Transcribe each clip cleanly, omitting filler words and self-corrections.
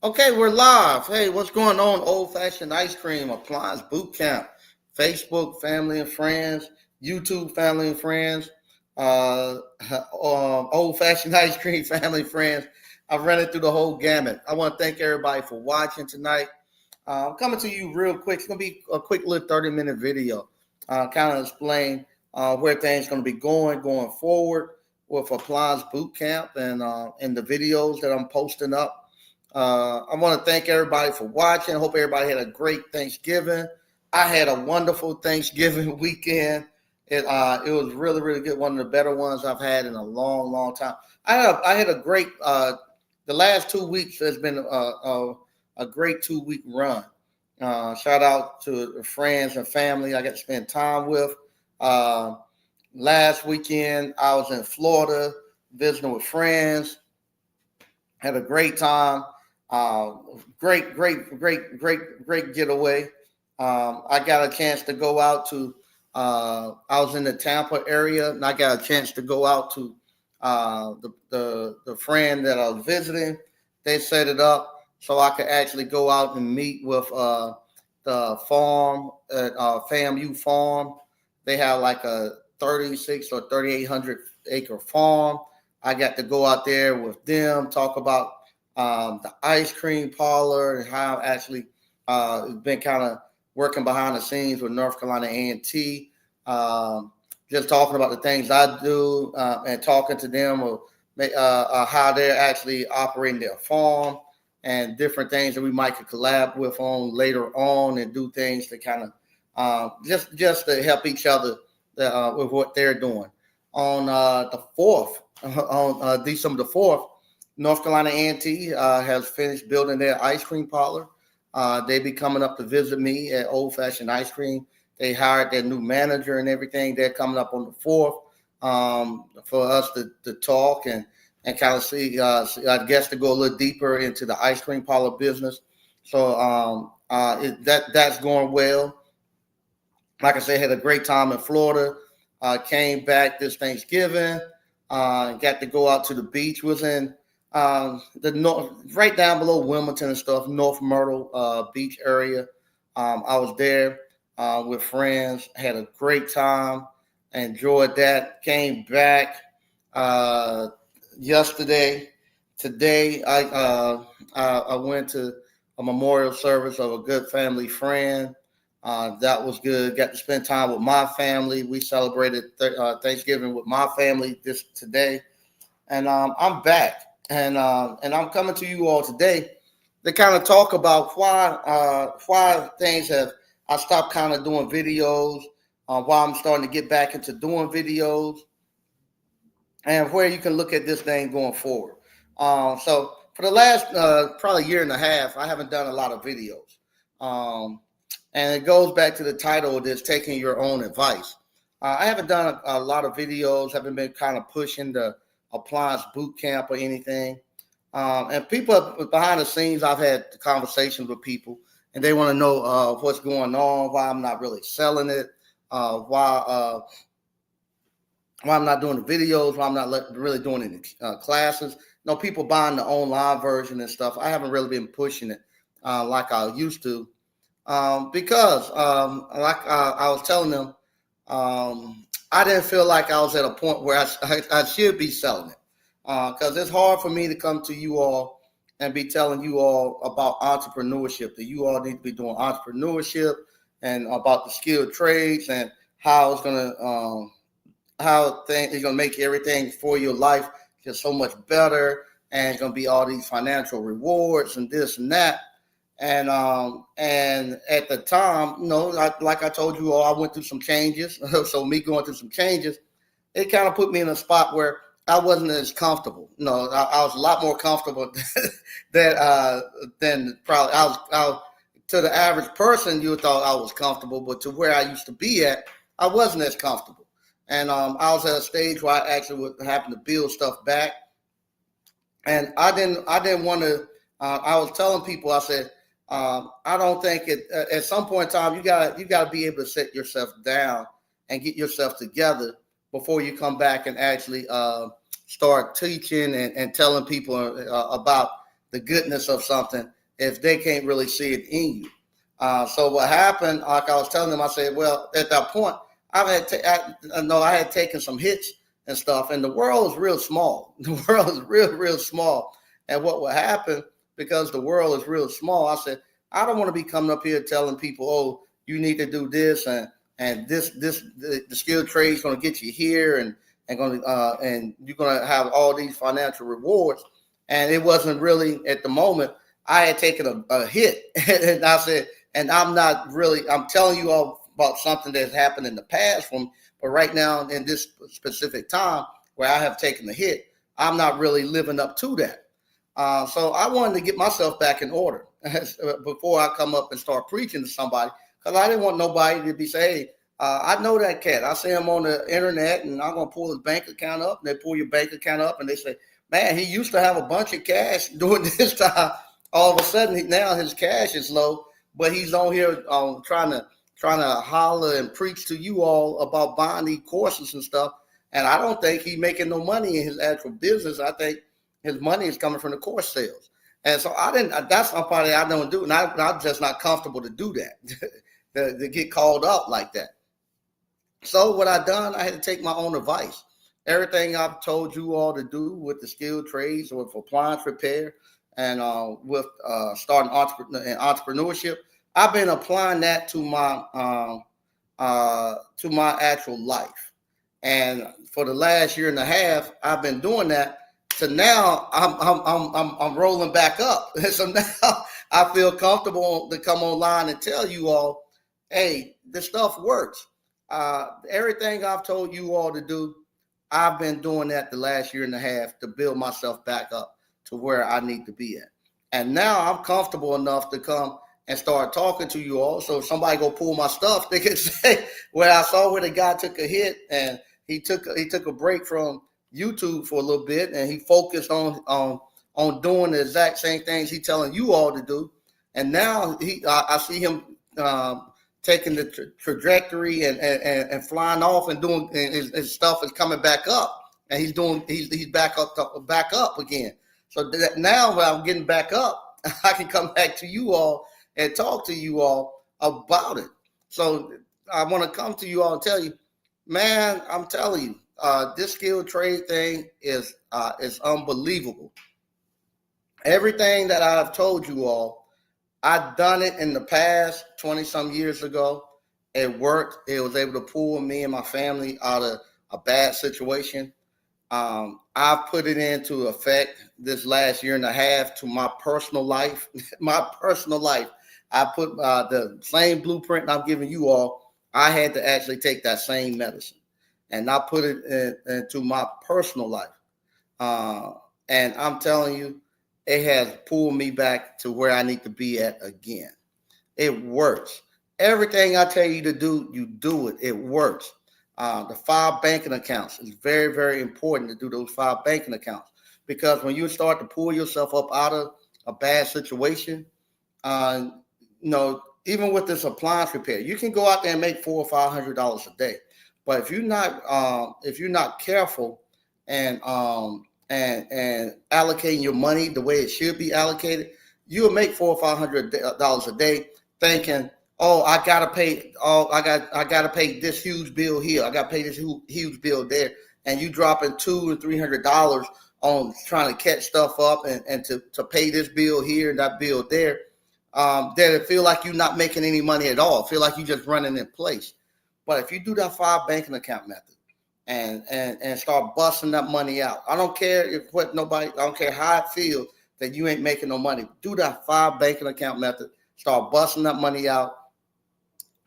Okay, we're live. Hey, what's going on? Old Fashioned Ice Cream Appliance Boot Camp. Facebook family and friends, YouTube family and friends, uh, Old Fashioned Ice Cream family and friends. I've run it through the whole gamut. I want to thank everybody for watching tonight. I'm coming to you real quick. It's going to be a quick little 30-minute video. Kind of explain where things going to be going forward with Appliance Boot Camp and the videos that I'm posting up. I want to thank everybody for watching. I hope everybody had a great Thanksgiving. I had a wonderful Thanksgiving weekend. It was really good. One of the better ones I've had in a long time. I had a great the last 2 weeks has been a great 2 week run. Shout out to the friends and family I got to spend time with. Uh, Last weekend I was in Florida visiting with friends. Had a great time. Uh, great getaway. I got a chance to go out to. I was in the Tampa area, and I got a chance to go out to the friend that I was visiting. They set it up so I could actually go out and meet with the farm at FAMU Farm. They have like a 36 or 3,800 acre farm. I got to go out there with them, talk about the ice cream parlor and how I've actually been kind of working behind the scenes with North Carolina A&T, just talking about the things I do and talking to them or how they're actually operating their farm and different things that we might could collab with on later on and do things to kind of just to help each other with what they're doing. On the 4th, on December the 4th, North Carolina A&T has finished building their ice cream parlor. They be coming up to visit me at Old Fashioned Ice Cream. They hired their new manager and everything. They're coming up on the 4th for us to talk and kind of see, I guess, to go a little deeper into the ice cream parlor business. So that's going well. Like I said, had a great time in Florida. Came back this Thanksgiving. Got to go out to the beach. Was in the north, right down below Wilmington and stuff, North Myrtle Beach area. I was there with friends. Had a great time. Enjoyed that. Came back yesterday. Today, I went to a memorial service of a good family friend. That was good. Got to spend time with my family. We celebrated Thanksgiving with my family today, and I'm back, and I'm coming to you all today to kind of talk about why things have. I stopped kind of doing videos. Why I'm starting to get back into doing videos, and where you can look at this thing going forward. So for the last probably year and a half, I haven't done a lot of videos. And it goes back to the title of this, taking your own advice. I haven't done a lot of videos, haven't been kind of pushing the appliance boot camp or anything. And people behind the scenes, I've had conversations with people and they want to know what's going on, why I'm not really selling it, why I'm not doing the videos, why I'm not really doing any classes. People buying the online version and stuff. I haven't really been pushing it like I used to. Because like I was telling them, I didn't feel like I was at a point where I should be selling it. Because it's hard for me to come to you all and be telling you all about entrepreneurship, that you all need to be doing entrepreneurship and about the skilled trades and how it's going to, how things is going to make everything for your life just so much better. And it's going to be all these financial rewards and this and that. And at the time, like I told you all, I went through some changes. So me going through some changes, it kind of put me in a spot where I wasn't as comfortable. I was a lot more comfortable than probably I was to the average person. You thought I was comfortable, but to where I used to be at, I wasn't as comfortable. And I was at a stage where I actually was having to build stuff back, and I didn't want to. I was telling people, I said, I don't think it. At some point in time, you gotta be able to set yourself down and get yourself together before you come back and actually start teaching and telling people about the goodness of something if they can't really see it in you. So what happened, like I was telling them, I said, well, at that point, I had taken some hits and stuff, and the world is real small. The world is real small. And what would happen, because the world is real small, I said, I don't want to be coming up here telling people, oh, you need to do this and the skilled trade is going to get you here and you're going to have all these financial rewards. And it wasn't really at the moment. I had taken a hit, and I said, and I'm telling you all about something that's happened in the past from, but right now in this specific time where I have taken the hit, I'm not really living up to that. So I wanted to get myself back in order before I come up and start preaching to somebody, because I didn't want nobody to be saying, hey, I know that cat. I see him on the internet, and I'm going to pull his bank account up. And they pull your bank account up, and they say, man, he used to have a bunch of cash during this time. All of a sudden, now his cash is low, but he's on here trying to holler and preach to you all about buying these courses and stuff. And I don't think he's making no money in his actual business. I think his money is coming from the course sales. And so that's somebody I don't do. And I'm just not comfortable to do that, to get called out like that. So what I done, I had to take my own advice. Everything I've told you all to do with the skilled trades or with appliance repair and with starting entrepreneurship, I've been applying that to my actual life. And for the last year and a half, I've been doing that. So now I'm rolling back up. So now I feel comfortable to come online and tell you all, hey, this stuff works. Everything I've told you all to do, I've been doing that the last year and a half to build myself back up to where I need to be at. And now I'm comfortable enough to come and start talking to you all. So if somebody go pull my stuff, they can say, well, I saw where the guy took a hit and he took a break from YouTube for a little bit, and he focused on doing the exact same things he's telling you all to do. And now I see him taking the trajectory and flying off and doing, and his stuff is coming back up, and he's back up again. So now when I'm getting back up, I can come back to you all and talk to you all about it. So I want to come to you all and tell you, man, I'm telling you, this skilled trade thing is unbelievable. Everything that I've told you all, I've done it in the past 20 some years ago. It worked. It was able to pull me and my family out of a bad situation. I've put it into effect this last year and a half to my personal life. My personal life. I put the same blueprint I'm giving you all. I had to actually take that same medicine, and I put it into my personal life. And I'm telling you, it has pulled me back to where I need to be at again. It works. Everything I tell you to do, you do it. It works. The 5 banking accounts is very, very important to do those 5 banking accounts, because when you start to pull yourself up out of a bad situation, even with this appliance repair, you can go out there and make $400 or $500 a day. But if you're not careful and allocating your money the way it should be allocated, you'll make $400 or $500 a day, thinking, oh, I gotta pay this huge bill here, I gotta pay this huge bill there, and you dropping $200 or $300 on trying to catch stuff up and to pay this bill here and that bill there. That it feel like you're not making any money at all. Feel like you're just running in place. But if you do that 5 banking account method and start busting that money out, I don't care I don't care how it feels that you ain't making no money. Do that 5 banking account method. Start busting that money out,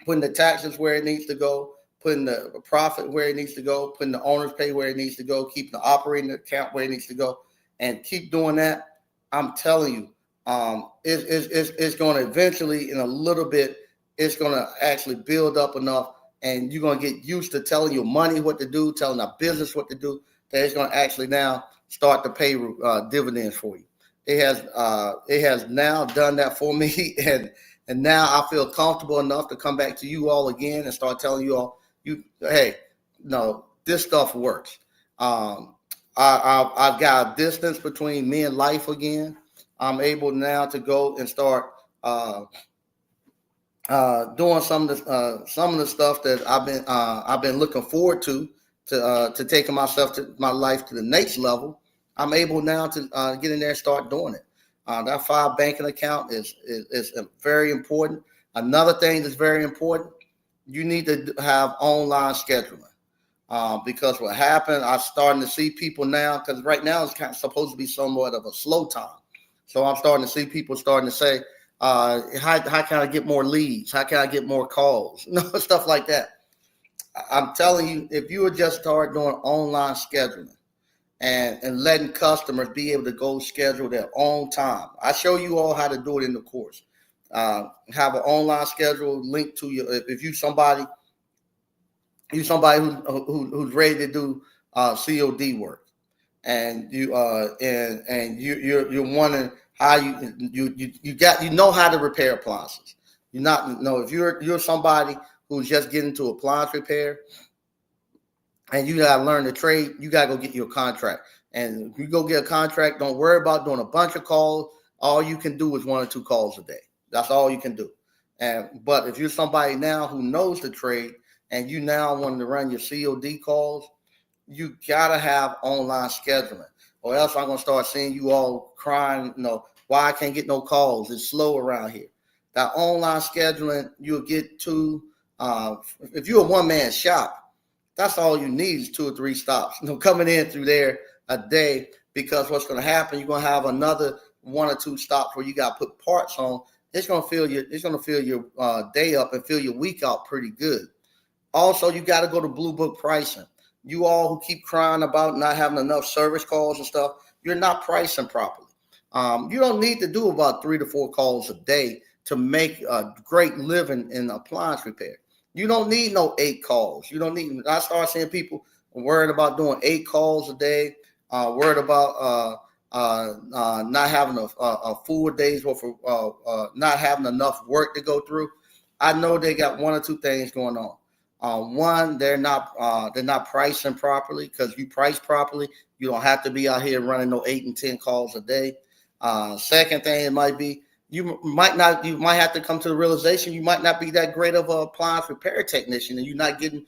putting the taxes where it needs to go, putting the profit where it needs to go, putting the owner's pay where it needs to go, keeping the operating account where it needs to go, and keep doing that. I'm telling you, it's going to eventually, in a little bit, it's going to actually build up enough, and you're going to get used to telling your money what to do, telling our business what to do, that it's going to actually now start to pay dividends for you. It has now done that for me, and now I feel comfortable enough to come back to you all again and start telling you all, hey, no, this stuff works. I've got a distance between me and life again. I'm able now to go and start doing some of the stuff that I've been looking forward to taking my life to the next level. I'm able now to get in there and start doing it. That file banking account is very important. Another thing that's very important, you need to have online scheduling. Because what happened, I'm starting to see people now, because right now it's kind of supposed to be somewhat of a slow time. So I'm starting to see people starting to say, how can I get more leads? How can I get more calls? Stuff like that. I'm telling you, if you would just start doing online scheduling and letting customers be able to go schedule their own time. I show you all how to do it in the course. Have an online schedule linked to you. If you somebody who's ready to do COD work, and you're wondering how you know how to repair appliances. If you're somebody who's just getting into appliance repair, and you gotta learn the trade, you gotta go get your contract. And if you go get a contract, don't worry about doing a bunch of calls. All you can do is 1 or 2 calls a day. That's all you can do. But if you're somebody now who knows the trade and you now want to run your COD calls, you gotta have online scheduling, or else I'm gonna start seeing you all crying, why I can't get no calls. It's slow around here. That online scheduling, you'll get to, if you're a one-man shop, that's all you need is 2 or 3 stops, coming in through there a day, because what's going to happen, you're going to have another 1 or 2 stops where you got to put parts on. It's going to fill your day up and fill your week out pretty good. Also, you got to go to Blue Book pricing. You all who keep crying about not having enough service calls and stuff, you're not pricing properly. You don't need to do about 3 to 4 calls a day to make a great living in appliance repair. You don't need no 8 calls. You don't need. I start seeing people worried about doing 8 calls a day, worried about not having a full day's worth of not having enough work to go through. I know they got 1 or 2 things going on. One, they're not pricing properly, because you price properly, you don't have to be out here running no 8 and 10 calls a day. Second thing, it might be you might have to come to the realization you might not be that great of an appliance repair technician, and you're not getting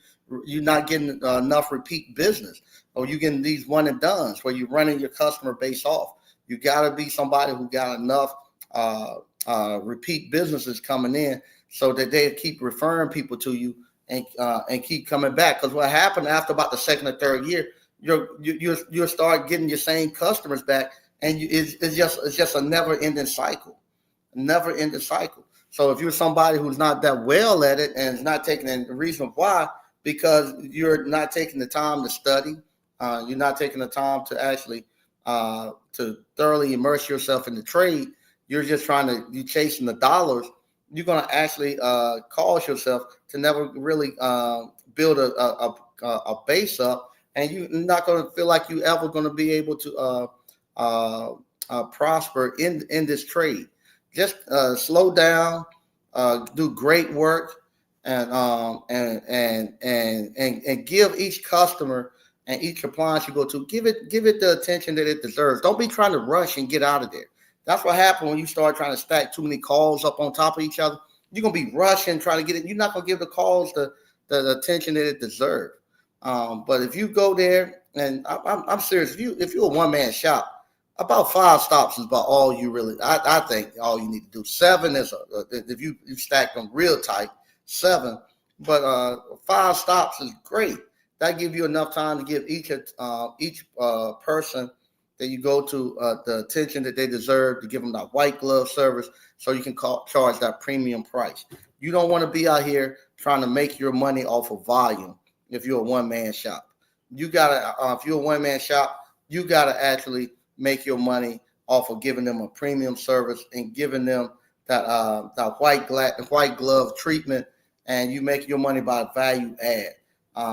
enough repeat business, or you're getting these one and dones where you're running your customer base off. You got to be somebody who got enough repeat businesses coming in so that they keep referring people to you and keep coming back. Because what happened after about the 2nd or 3rd year, you'll start getting your same customers back, and it's just a never-ending cycle. So if you're somebody who's not that well at it and is not taking the reason why, because you're not taking the time to study, you're not taking the time to actually to thoroughly immerse yourself in the trade. You're just you're chasing the dollars. You're going to actually cause yourself to never really build a base up, and you're not going to feel like you ever going to be able to prosper in this trade. Just slow down, do great work, and give each customer and each appliance you go to, give it the attention that it deserves. Don't be trying to rush and get out of there. That's what happens when you start trying to stack too many calls up on top of each other. You're gonna be rushing trying to get it. You're not gonna give the calls the attention that it deserves. But if you go there, and I'm serious, if you're a one-man shop, about 5 stops is about all you really. I think all you need to do. 7 is if you stack them real tight, 7. But 5 stops is great. That gives you enough time to give each person that you go to the attention that they deserve, to give them that white glove service, so you can charge that premium price. You don't want to be out here trying to make your money off of volume. If you're a one-man shop, you gotta. If you're a one-man shop, you gotta actually make your money off of giving them a premium service and giving them that white glove treatment, and you make your money by value add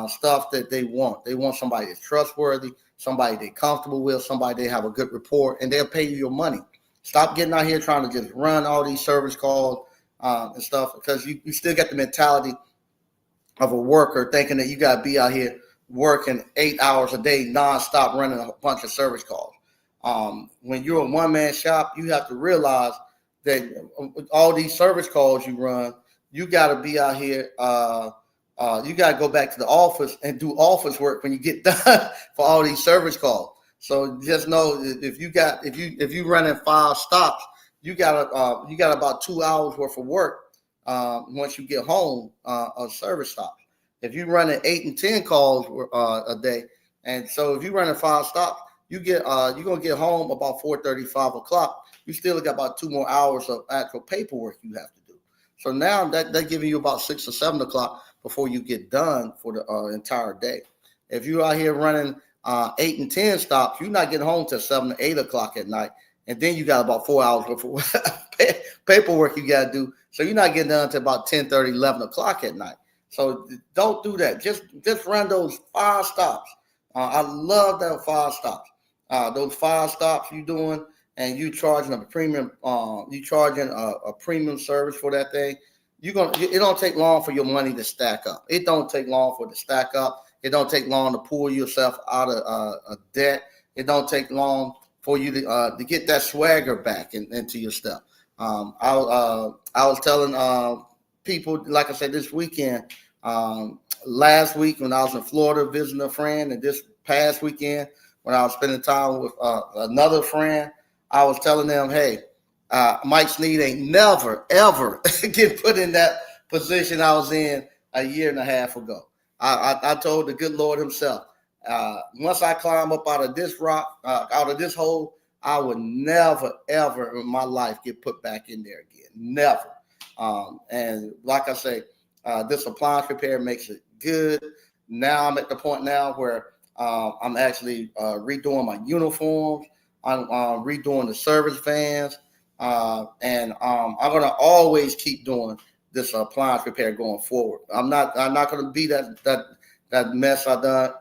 stuff that they want. They want somebody that's trustworthy, somebody they're comfortable with, somebody they have a good rapport, and they'll pay you your money. Stop getting out here trying to just run all these service calls and stuff, because you still got the mentality of a worker thinking that you got to be out here working 8 hours a day nonstop running a bunch of service calls. When you're a one-man shop, you have to realize that all these service calls you run, you got to be out here. You got to go back to the office and do office work when you get done for all these service calls. So just know if you running 5 stops, you got about 2 hours worth of work once you get home on service stops. If you're running 8 and 10 calls a day, and so if you're running 5 stops, you're gonna get home about 4:30, 5 o'clock. You still got about 2 more hours of actual paperwork you have to do. So now they're giving you about 6 or 7 o'clock before you get done for the entire day. If you're out here running 8 and 10 stops, you're not getting home till 7 or 8 o'clock at night. And then you got about 4 hours worth of paperwork you got to do. So you're not getting done until about 10:30, 11 o'clock at night. So don't do that. Just run those 5 stops. I love that 5 stops. Those 5 stops you're doing, and you charging a premium. You charging a premium service for that thing. It don't take long for your money to stack up. It don't take long for it to stack up. It don't take long to pull yourself out of debt. It don't take long for you to get that swagger back into your stuff. I was telling people, like I said, this weekend, last week when I was in Florida visiting a friend, and this past weekend when I was spending time with another friend, I was telling them, hey, Mike Snead ain't never, ever get put in that position I was in a year and a half ago. I told the good Lord himself, once I climb up out of this rock, out of this hole, I would never, ever in my life get put back in there again. Never. And like I say, this appliance repair makes it good. Now I'm at the point now where I'm actually redoing my uniforms. I'm redoing the service vans. And I'm going to always keep doing this appliance repair going forward. I'm not going to be that mess I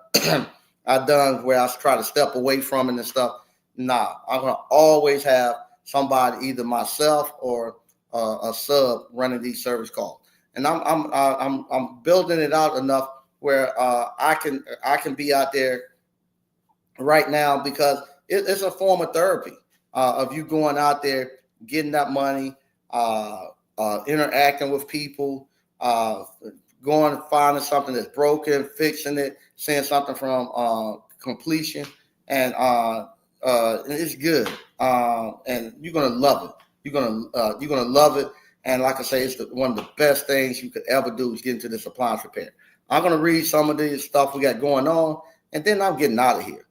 done where I try to step away from it and stuff. Nah, I'm going to always have somebody, either myself or a sub, running these service calls. And I'm building it out enough where I can be out there right now, because it's a form of therapy of you going out there, getting that money, interacting with people, going and finding something that's broken, fixing it, seeing something from completion, and it's good. And you're gonna love it. You're gonna love it. And like I say, it's one of the best things you could ever do is get into this appliance repair. I'm gonna read some of the stuff we got going on, and then I'm getting out of here.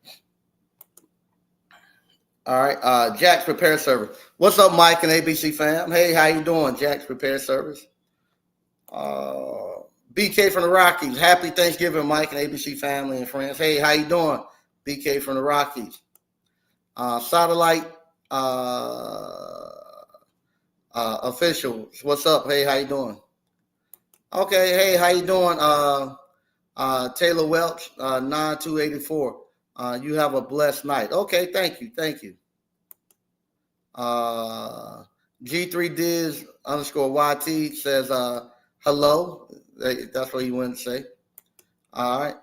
All right, Jack's Repair Service. What's up, Mike and ABC fam? Hey, how you doing, Jack's Repair Service? BK from the Rockies. Happy Thanksgiving, Mike and ABC family and friends. Hey, how you doing, BK from the Rockies? Satellite officials. What's up? Hey, how you doing? Okay, hey, how you doing? Taylor Welch, 9284. You have a blessed night. Okay, thank you. G3Diz _YT says hello. That's what you wanted to say. All right.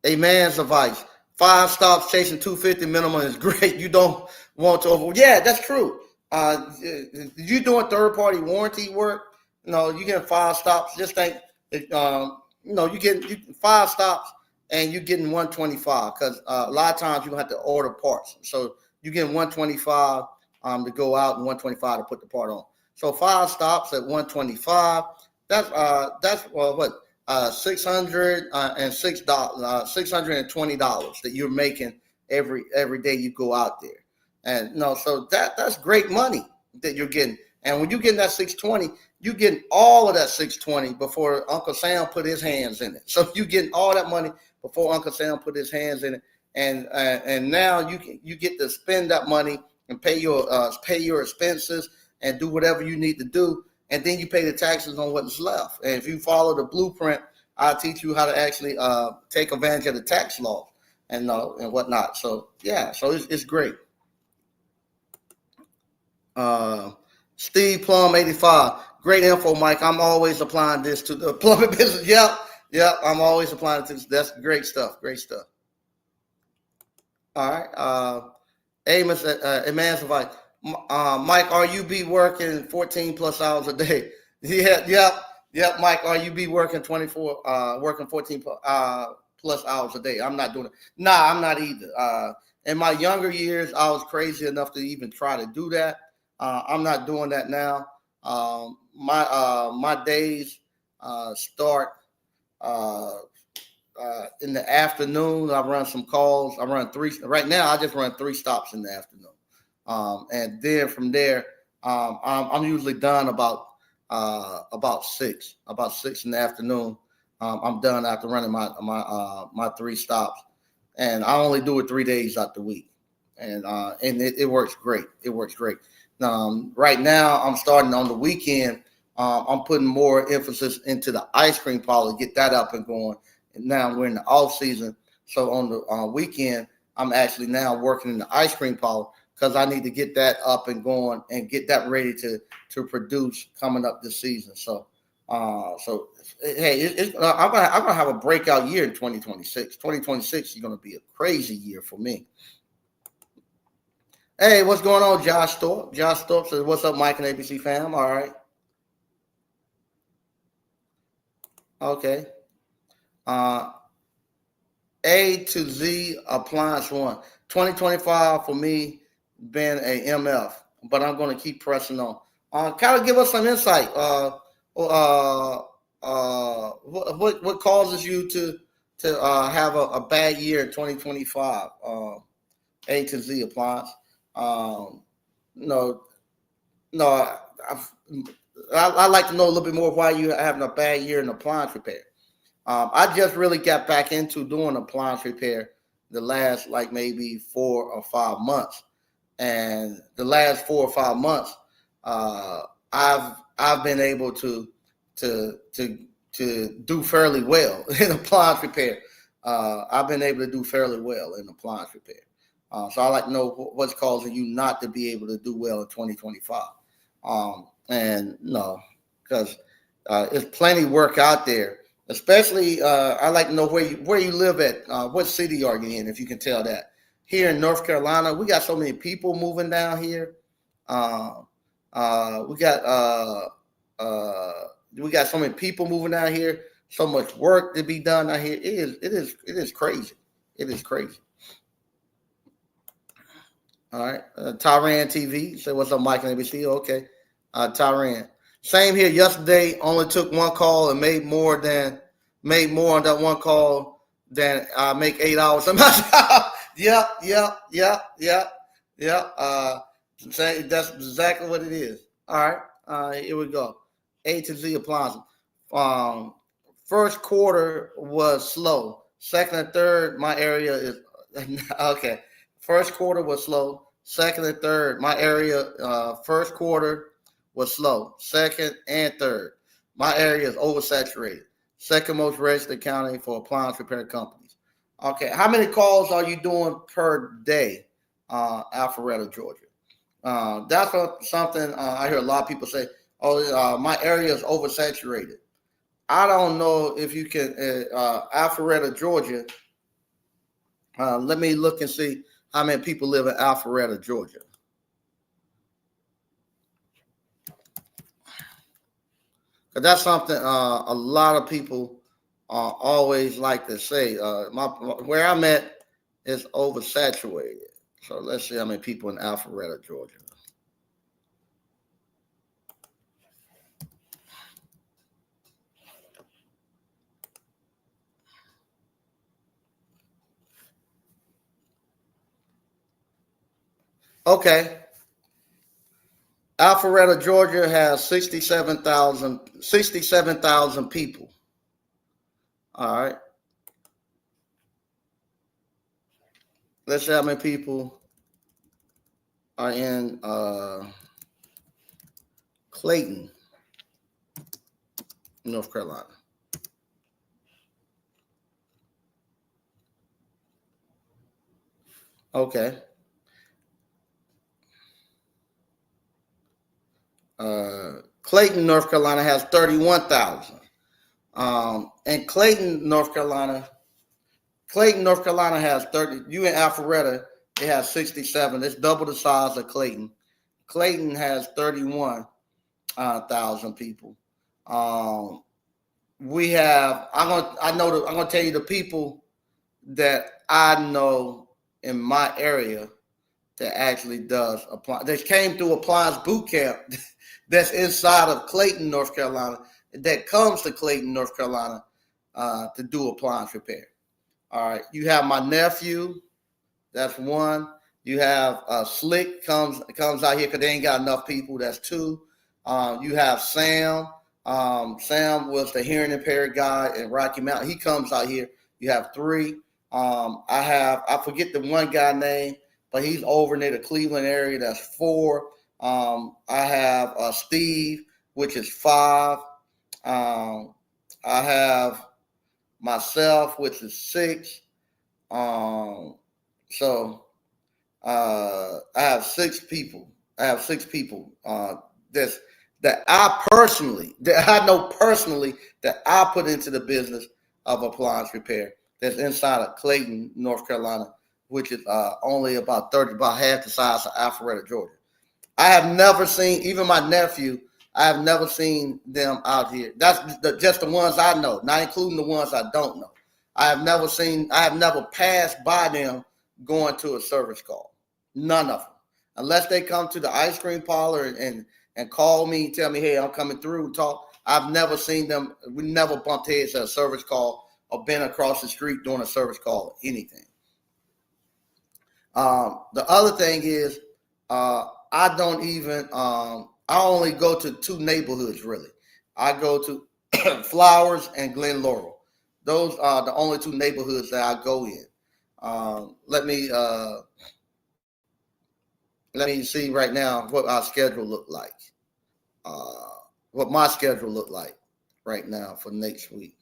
A man's advice. 5 stops chasing 250 minimum is great. You don't want to over. Yeah, that's true. You doing third-party warranty work? You get 5 stops. Just think, you get 5 stops. And you're getting 125, because a lot of times you have to order parts. So you get 125 to go out and 125 to put the part on. So 5 stops at 125. That's $606, $620 that you're making every day you go out there. And so that's great money that you're getting. And when you're getting that 620, you getting all of that 620 before Uncle Sam put his hands in it. So you getting all that money before Uncle Sam put his hands in it, and now you get to spend that money and pay your expenses and do whatever you need to do, and then you pay the taxes on what's left. And if you follow the blueprint, I'll teach you how to actually take advantage of the tax law and whatnot. So yeah, so it's great. Steve Plum 85, great info, Mike. I'm always applying this to the plumbing business. Yep. I'm always applying it to this. That's great stuff. All right. Amos, Emma's like, Mike, are you be working 14 plus hours a day? Yeah, yep, Mike, are you be working 24, working 14 plus hours a day? I'm not doing it. Nah, I'm not either. In my younger years, I was crazy enough to even try to do that. I'm not doing that now. My days start uh, in the afternoon. I run some calls. I run three right now. I just run 3 stops in the afternoon, and then from there, I'm usually done about six in the afternoon. I'm done after running my 3 stops, and I only do it 3 days out the week, and it works great. It works great. Right now, I'm starting on the weekend. I'm putting more emphasis into the ice cream parlor, get that up and going. And now we're in the off season, so on the weekend, I'm actually now working in the ice cream parlor because I need to get that up and going and get that ready to produce coming up this season. So hey, I'm gonna have a breakout year in 2026. 2026 is gonna be a crazy year for me. Hey, what's going on, Josh Thorpe? Josh Thorpe says, "What's up, Mike and ABC fam?" All right, okay. Uh, A to Z appliance one. 2025 for me been a MF, but I'm going to keep pressing on. Kind of give us some insight. What causes you to have a bad year in 2025? A to Z appliance. Um, no, no. I like to know a little bit more why you're having a bad year in appliance repair. I just really got back into doing appliance repair the last like maybe 4 or 5 months, and the last 4 or 5 months, uh, I've been able to do fairly well in appliance repair. I've been able to do fairly well in appliance repair. So I like to know what's causing you not to be able to do well in 2025. And no, because there's plenty of work out there. Especially, I like to know where you live at. What city are you in? If you can tell that. Here in North Carolina, we got so many people moving down here. Uh, uh, we got uh, uh, we got so many people moving down here. So much work to be done out here. It is crazy. It is crazy. All right. Tyran TV. Say what's up, Mike and ABC. Okay. Tyran. Same here. Yesterday, only took one call and made more on that one call than I make 8 hours. Yep, yep, yep, yep, yep. That's exactly what it is. All right. Here we go. A to Z appliance. Um, First quarter was slow. Second and third, my area is okay. First quarter was slow. Second and third, my area. First quarter was slow. Second and third, my area is oversaturated. Second most registered county for appliance repair companies. Okay, how many calls are you doing per day, Alpharetta, Georgia? That's something I hear a lot of people say. Oh, my area is oversaturated. I don't know if you can, Alpharetta, Georgia. Let me look and see how many people live in Alpharetta, Georgia. Because that's something a lot of people always like to say. Where I'm at is oversaturated. So let's see how many people in Alpharetta, Georgia. Okay. Alpharetta, Georgia has 67,000 people. All right. Let's see how many people are in Clayton, North Carolina. Okay. Clayton, North Carolina has 31,000. And Clayton, North Carolina has 30. You in Alpharetta It has 67. It's double the size of Clayton. Clayton has 31,000 people. We have. I'm gonna tell you the people that I know in my area that actually does apply. That came through appliance boot camp. That's inside of Clayton, North Carolina. That comes to Clayton, North Carolina, to do appliance repair. All right. You have my nephew. That's one. You have Slick comes out here because they ain't got enough people. That's two. You have Sam. Sam was the hearing impaired guy in Rocky Mountain. He comes out here. You have three. I forget the one guy name, but he's over near the Cleveland area. That's four. I have Steve, which is five. I have myself, which is six. So I have six people. That I know personally that I put into the business of appliance repair. That's inside of Clayton, North Carolina, which is only about half the size of Alpharetta, Georgia. I have never seen, even my nephew, I have never seen them out here. That's just the ones I know, not including the ones I don't know. I have never passed by them going to a service call. None of them. Unless they come to the ice cream parlor and call me, tell me, hey, I'm coming through and talk. I've never seen them. We never bumped heads at a service call or been across the street doing a service call or anything. The other thing is, I don't even, I only go to two neighborhoods really. I go to Flowers and Glen Laurel. Those are the only two neighborhoods that I go in. Let me see right now what our schedule look like. What my schedule look like right now for next week.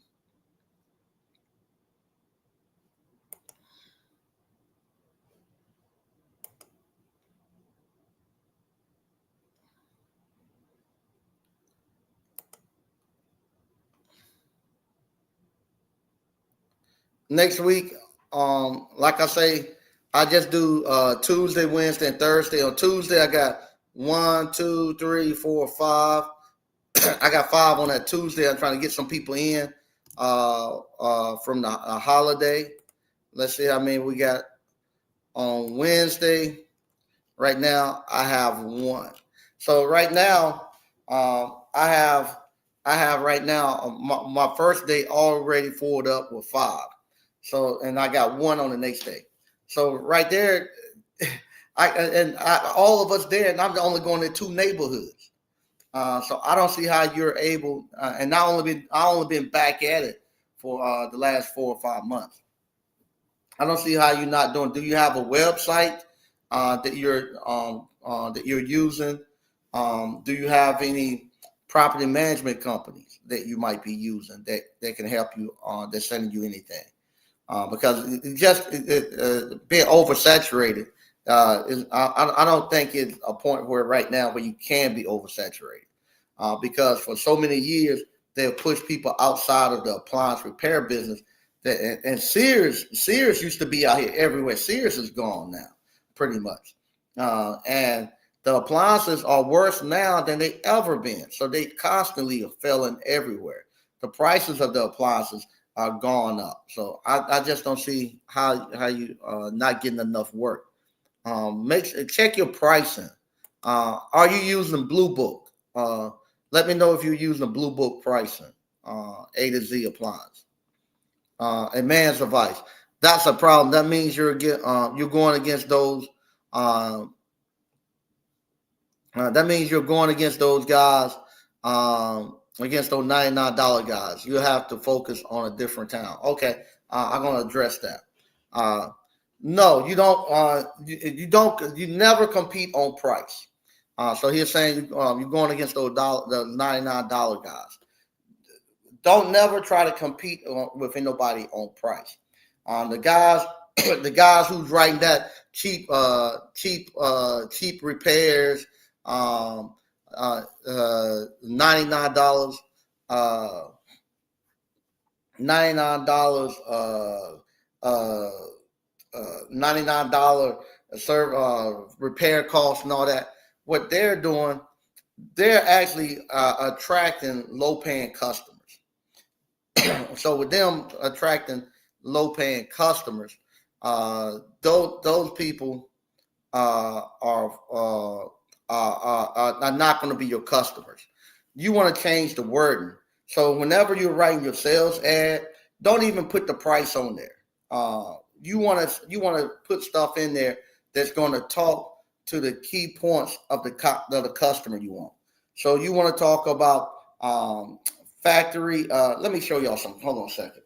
Next week, like I say, I just do Tuesday, Wednesday, and Thursday. On Tuesday, I got 1, 2, 3, 4, 5. I got 5 on that Tuesday. I'm trying to get some people in from the holiday. Let's see how many we got on Wednesday. Right now, I have 1. So right now, I have right now my first day already filled up with 5. So, and I got 1 on the next day. So right there, all of us there, and I'm only going to 2 neighborhoods. So I don't see how you're able, and I only been back at it for the last 4 or 5 months. I don't see how you're not doing. Do you have a website that you're using? Do you have any property management companies that you might be using that can help you that's sending you anything? Because being oversaturated I don't think it's a point where right now where you can be oversaturated. Because for so many years they've pushed people outside of the appliance repair business. And Sears used to be out here everywhere. Sears is gone now, pretty much. And the appliances are worse now than they ever been. So they constantly are failing everywhere. The prices of the appliances are gone up. So I just don't see how you not getting enough work. Check your pricing. Are you using Blue Book? Let me know if you're using Blue Book pricing. A to Z appliance. A man's advice. That's a problem. That means you're going against those. That means you're going against those guys. Against those $99 guys. You have to focus on a different town. Okay, I'm going to address that. No, you don't. You never compete on price. So he's saying you're going against the $99 guys. Don't never try to compete with anybody on price. The guys who's writing that cheap repairs, $99, $99, $99 repair costs and all that. What they're doing, they're actually attracting low-paying customers. So with them attracting low-paying customers, those people are not going to be your customers. You want to change the wording. So whenever you're writing your sales ad, don't even put the price on there. You want to put stuff in there that's going to talk to the key points of the customer you want. So you want to talk about factory. Let me show y'all something. Hold on a second.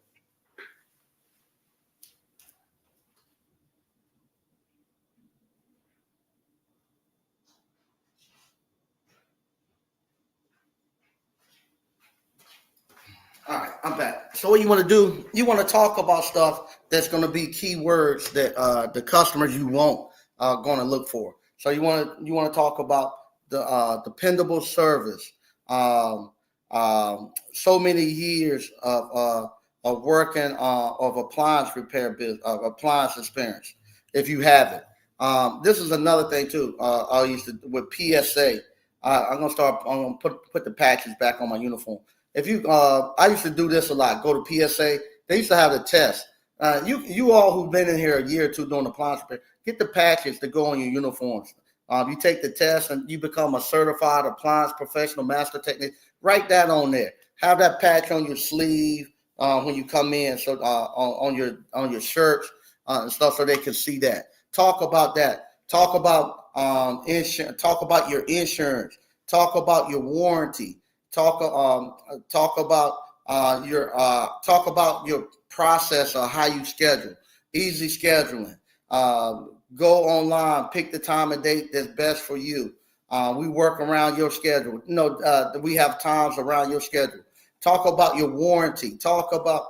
All right, I'm back. So what you want to do, you want to talk about stuff that's going to be keywords that the customers you want are going to look for. So you want to talk about the dependable service, so many years of working of appliance repair business, of appliance experience, if you have it. This is another thing too. I used to with PSA. I'm gonna put the patches back on my uniform. If you, I used to do this a lot. Go to PSA. They used to have the test. You all who've been in here a year or two doing appliance repair, get the patches to go on your uniforms. You take the test and you become a certified appliance professional master technician. Write that on there. Have that patch on your sleeve when you come in, so on your shirts and stuff, so they can see that. Talk about that. Talk about insurance. Talk about your insurance. Talk about your warranty. Talk about your process of how you schedule. Easy scheduling. Go online, pick the time and date that's best for you. We work around your schedule. We have times around your schedule. Talk about your warranty. Talk about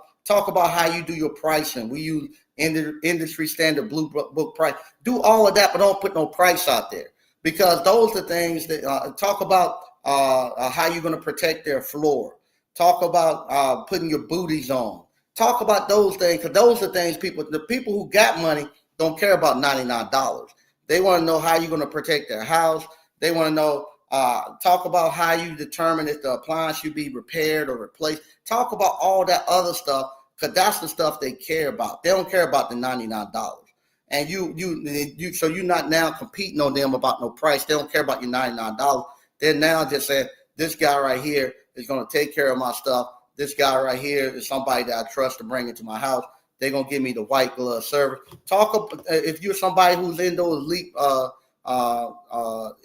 how you do your pricing. We use industry standard blue book price. Do all of that, but don't put no price out there, because those are things that talk about how you're going to protect their floor. Talk about putting your booties on. Talk about those things, because those are things the people who got money don't care about $99. They want to know how you're going to protect their house. They want to know, talk about how you determine if the appliance should be repaired or replaced. Talk about all that other stuff, because that's the stuff they care about. They don't care about the $99. And so you're not now competing on them about no price. They don't care about your $99. They're now just saying, this guy right here is going to take care of my stuff. This guy right here is somebody that I trust to bring into my house. They're going to give me the white glove service. If you're somebody who's in those elite,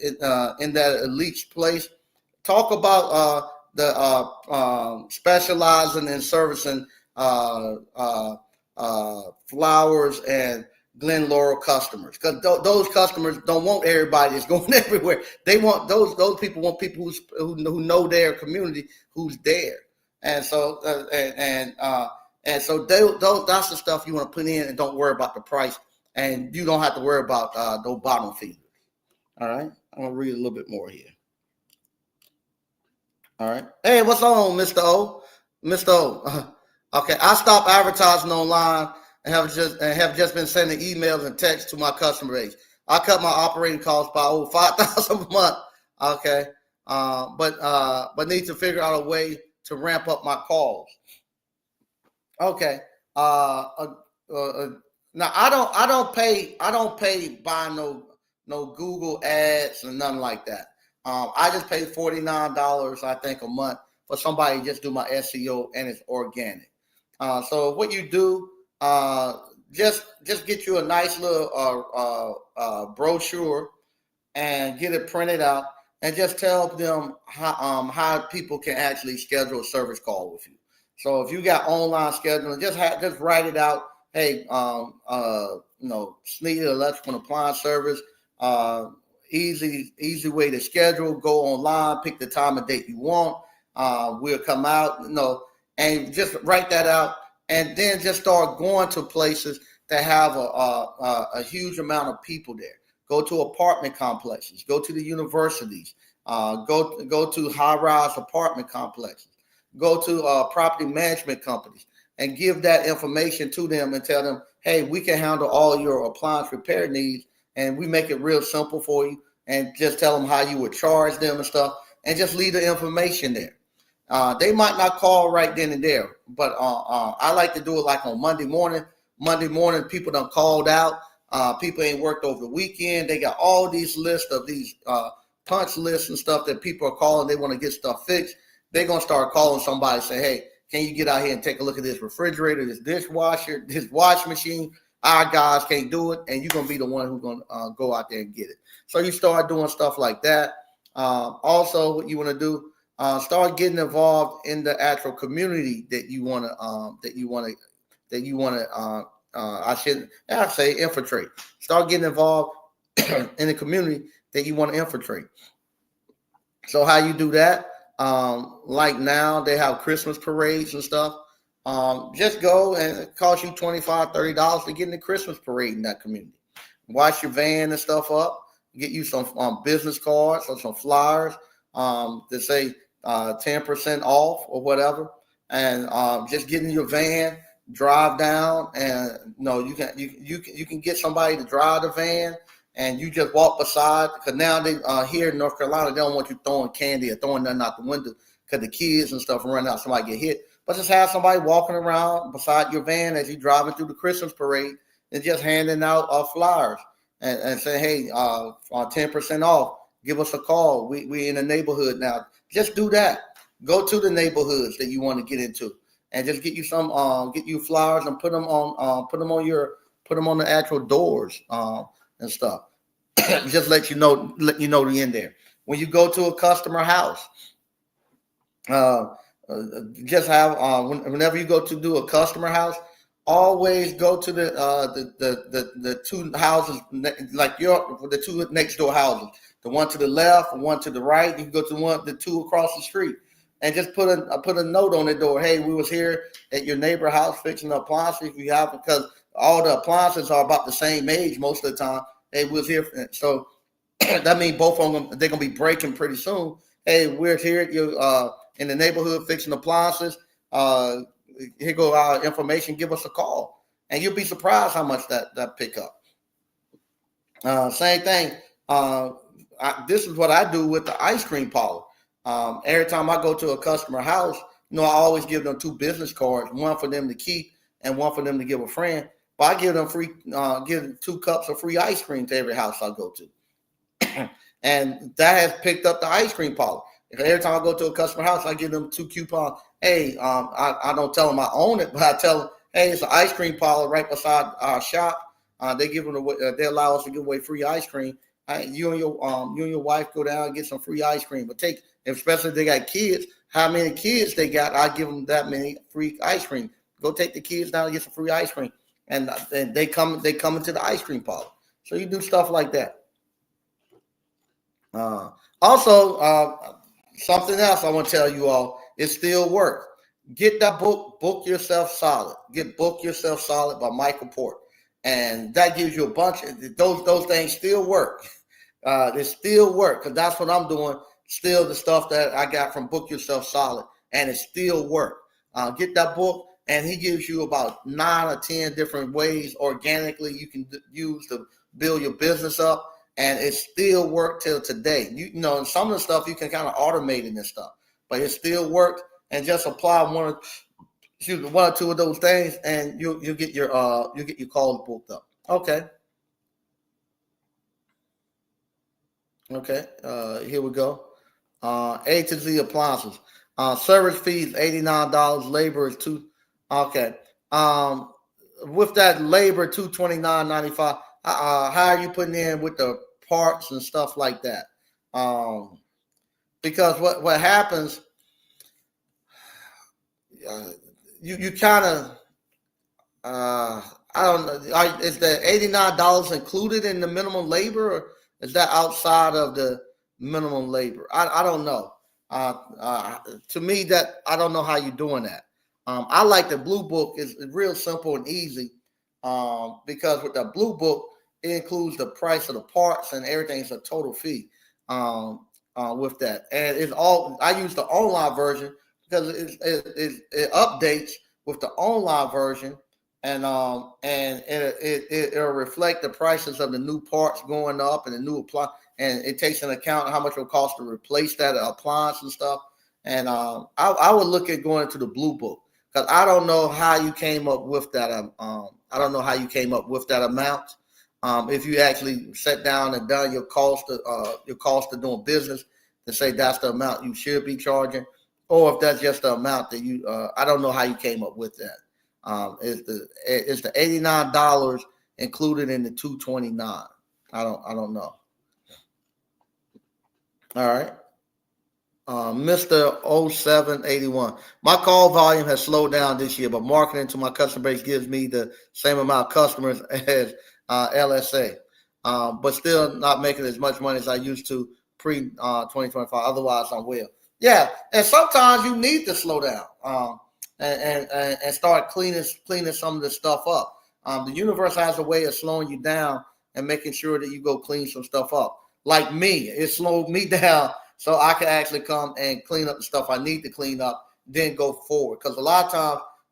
in that elite place, talk about specializing in servicing Flowers and Glen Laurel customers, because those customers don't want everybody that's going everywhere. They want those people want people who know their community, who's there, and so that's the stuff you want to put in, and don't worry about the price, and you don't have to worry about those bottom feeders. All right, I'm gonna read a little bit more here. All right, hey, what's on, Mr. O? Mr. O. Okay, I stopped advertising online and have just been sending emails and texts to my customer base. I cut my operating costs by over $5,000 a month. Okay, but need to figure out a way to ramp up my calls. Okay. Now I don't pay buying no Google ads and nothing like that. I just pay $49, I think, a month for somebody to just do my SEO, and it's organic. So what you do, just get you a nice little brochure and get it printed out, and just tell them how people can actually schedule a service call with you. So if you got online scheduling, just write it out. Hey, Sneed Electrical Appliance Service, easy way to schedule. Go online, pick the time and date you want. We'll come out, and just write that out, and then just start going to places that have a huge amount of people there. Go to apartment complexes. Go to the universities. Go to high-rise apartment complexes. Go to property management companies and give that information to them and tell them, hey, we can handle all your appliance repair needs, and we make it real simple for you, and just tell them how you would charge them and stuff, and just leave the information there. They might not call right then and there, but I like to do it like on Monday morning. Monday morning, people done called out. People ain't worked over the weekend. They got all these lists of these punch lists and stuff that people are calling. They want to get stuff fixed. They're going to start calling somebody, say, hey, can you get out here and take a look at this refrigerator, this dishwasher, this washing machine? Our guys can't do it, and you're going to be the one who's going to go out there and get it. So you start doing stuff like that. Also, what you want to do, start getting involved in the actual community that you want to I say infiltrate. Start getting involved in the community that you want to infiltrate. So how you do that? Like now they have Christmas parades and stuff. Just go, and it costs you $25, $30 to get in the Christmas parade in that community. Wash your van and stuff up. Get you some business cards or some flyers that say 10% off or whatever, and just get in your van, drive down, and you can get somebody to drive the van, and you just walk beside. Because now they here in North Carolina, they don't want you throwing candy or throwing nothing out the window, because the kids and stuff run out, somebody get hit. But just have somebody walking around beside your van as you're driving through the Christmas parade, and just handing out flyers and say, hey, 10% off. Give us a call. We in the neighborhood now. Just do that. Go to the neighborhoods that you want to get into, and just get you some get you flowers and put them on the actual doors and stuff. Just let you know the end there. When you go to a customer house, just have whenever you go to do a customer house, always go to the two houses, like the two next door houses, the one to the left and one to the right. You can go to the two across the street, and just put a note on the door. Hey, we was here at your neighbor house fixing the appliances we have, because all the appliances are about the same age most of the time. Hey, we was here, so that means both of them, they're gonna be breaking pretty soon. Hey, we're here at your in the neighborhood fixing appliances. Here go our information. Give us a call, and you'll be surprised how much that pick up. Same thing. This is what I do with the ice cream parlor. Every time I go to a customer house, I always give them 2 business cards, one for them to keep and one for them to give a friend. But I give them give 2 cups of free ice cream to every house I go to. And that has picked up the ice cream parlor. Every time I go to a customer house, I give them 2 coupons. Hey, I don't tell them I own it, but I tell them, hey, it's an ice cream parlor right beside our shop. They give them away, they allow us to give away free ice cream. You and your wife go down and get some free ice cream. But especially if they got kids, how many kids they got, I give them that many free ice cream. Go take the kids down and get some free ice cream, and they come into the ice cream parlor. So you do stuff like that. Also, something else I want to tell you all, it still works. Get that book, Book Yourself Solid. Get Book Yourself Solid by Michael Port. And that gives you a bunch of those things still work. They still work, because that's what I'm doing. Still the stuff that I got from Book Yourself Solid, and it still work. Get that book, and he gives you about 9 or 10 different ways organically you can use to build your business up. And it still worked till today. You know, some of the stuff you can kind of automate in this stuff, but it still worked. And just apply one or two of those things, and you'll get your calls booked up. Okay. Here we go. A to Z appliances. Service fees $89. Labor is $2. Okay. With that labor $229.95. How are you putting in with the parts and stuff like that? Because what happens, you kind of I don't know. Is the $89 included in the minimum labor, or is that outside of the minimum labor? I don't know. To me, that I don't know how you're doing that. I like the Blue Book. It's real simple and easy, because with the Blue Book, it includes the price of the parts and everything's a total fee with that. And it's all, I use the online version because it updates with the online version, and it'll reflect the prices of the new parts going up and the new apply, and it takes into account how much it will cost to replace that appliance and stuff. And I would look at going to the Blue Book, because I don't know how you came up with that. I don't know how you came up with that amount. If you actually sat down and done your cost of doing business to say that's the amount you should be charging, or if that's just the amount that you. I don't know how you came up with that. Is the $89 included in the 229? I don't know. All right. Mr. 0781. My call volume has slowed down this year, but marketing to my customer base gives me the same amount of customers as LSA, but still not making as much money as I used to pre 2025. Otherwise, I'm well. Yeah, and sometimes you need to slow down and start cleaning some of the stuff up. The universe has a way of slowing you down and making sure that you go clean some stuff up. Like me, it slowed me down so I can actually come and clean up the stuff I need to clean up, then go forward. Because a lot of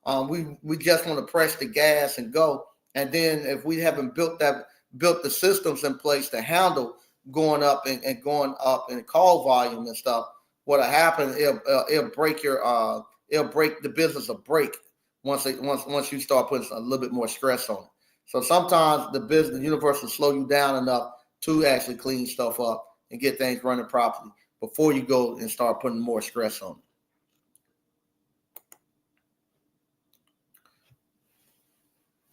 times we just want to press the gas and go, and then if we haven't built the systems in place to handle going up and going up in call volume and stuff, what'll happen? It'll break the business a break once you start putting a little bit more stress on it. So sometimes the universe will slow you down enough to actually clean stuff up and get things running properly before you go and start putting more stress on it.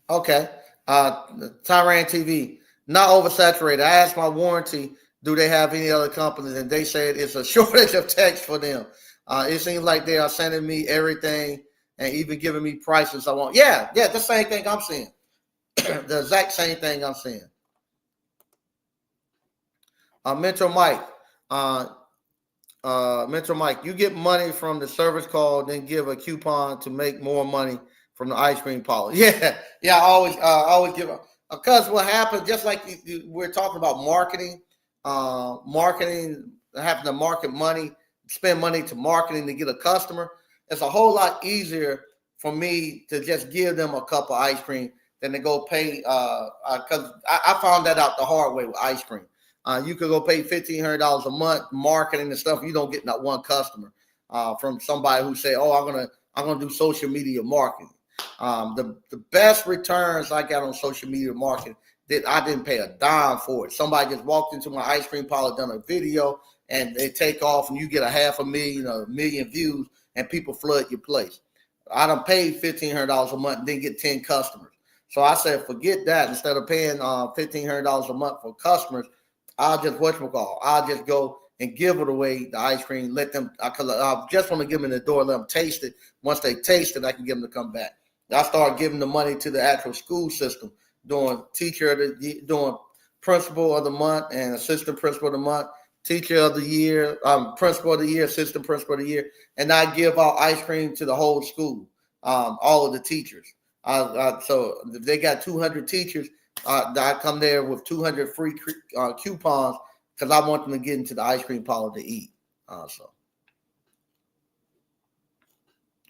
Okay. Tyran TV, not oversaturated. I asked my warranty, do they have any other companies? And they said it's a shortage of text for them. It seems like they are sending me everything and even giving me prices I want. Yeah, the same thing I'm seeing. The exact same thing I'm seeing. Mentor Mike, you get money from the service call, then give a coupon to make more money from the ice cream parlor. Yeah. I always give because what happens, just like we're talking about marketing, having to market money, spend money to marketing to get a customer. It's a whole lot easier for me to just give them a cup of ice cream than to go pay. Because I found that out the hard way with ice cream. You could go pay $1,500 a month marketing and stuff. You don't get not one customer from somebody who say, "Oh, I'm gonna do social media marketing." The best returns I got on social media marketing that I didn't pay a dime for it. Somebody just walked into my ice cream parlor, done a video, and they take off, and you get 500,000, a million views, and people flood your place. I done paid $1,500 a month and then get 10 customers. So I said, forget that. Instead of paying $1,500 a month for customers, I'll just I'll just go and give it away, the ice cream. Let them, because I just want to give them in the door, let them taste it. Once they taste it, I can get them to come back. I start giving the money to the actual school system, doing doing principal of the month and assistant principal of the month, teacher of the year, principal of the year, assistant principal of the year, and I give out ice cream to the whole school, all of the teachers. So if they got 200 teachers, I come there with 200 free coupons because I want them to get into the ice cream parlor to eat.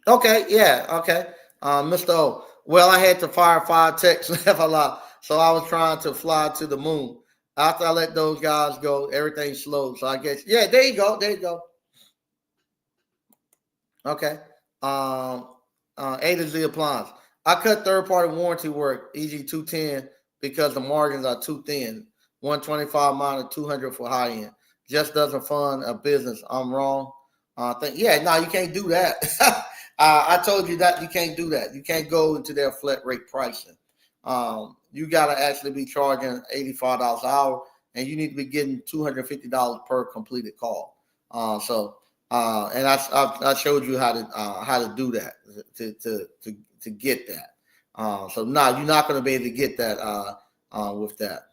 Okay. Mr. O. Well, I had to fire 5 techs, laugh a lot. So I was trying to fly to the moon. After I let those guys go, everything slowed. So I guess, there you go. Okay. A to Z appliance. I cut third-party warranty work, e.g. 210, because the margins are too thin. 125 minus 200 for high end. Just doesn't fund a business. I'm wrong. No, you can't do that. I told you that you can't do that. You can't go into their flat rate pricing. You got to actually be charging $85 an hour, and you need to be getting $250 per completed call. And I showed you how to do that to get that. So no, you're not going to be able to get that with that.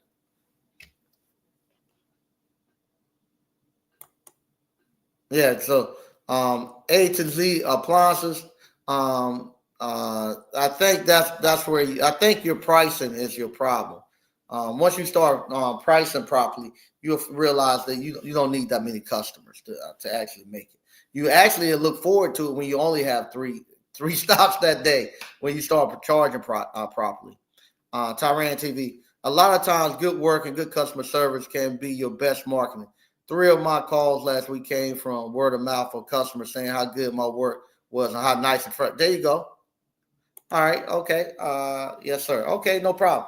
Yeah. So A to Z appliances. I think that's where I think your pricing is your problem. Once you start pricing properly, you'll realize that you don't need that many customers to actually make it. You actually look forward to it when you only have three 3 stops that day when you start charging properly. Tyran TV. A lot of times, good work and good customer service can be your best marketing. 3 of my calls last week came from word of mouth of customers saying how good my work was and how nice and fresh. There you go. All right. Okay. Yes, sir. Okay. No problem.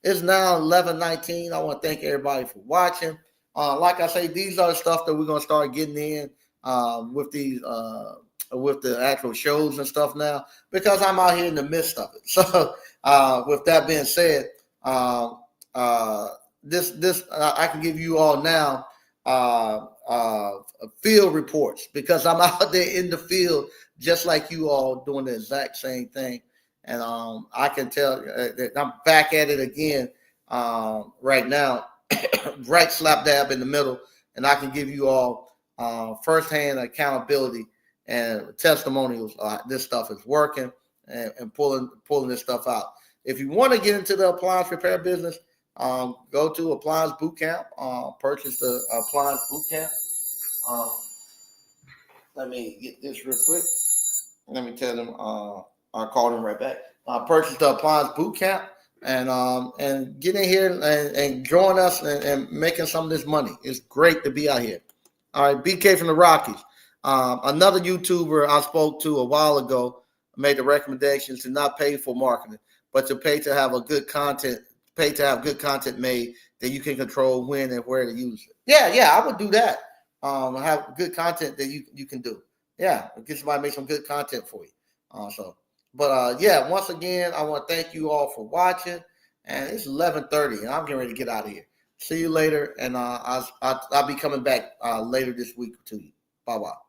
It's now 11:19. I want to thank everybody for watching. Like I say, these are the stuff that we're going to start getting in with these with the actual shows and stuff now, because I'm out here in the midst of it. So with that being said, this I can give you all now field reports, because I'm out there in the field just like you all doing the exact same thing. And I can tell that I'm back at it again right now, right slap dab in the middle, and I can give you all firsthand accountability and testimonials. This stuff is working, and pulling this stuff out. If you want to get into the appliance repair business, go to Appliance Bootcamp. Purchase the Appliance Bootcamp. Let me get this real quick. Let me tell them. I'll call them right back. Purchase the Appliance Bootcamp and get in here and join us and making some of this money. It's great to be out here. All right, BK from the Rockies. Another YouTuber I spoke to a while ago made the recommendation to not pay for marketing, but to pay to have good content made that you can control when and where to use it. Yeah, I would do that. Have good content that you can do. Yeah, get somebody to make some good content for you. Once again, I want to thank you all for watching. And it's 11:30, and I'm getting ready to get out of here. See you later, and I'll be coming back later this week to you. Bye-bye.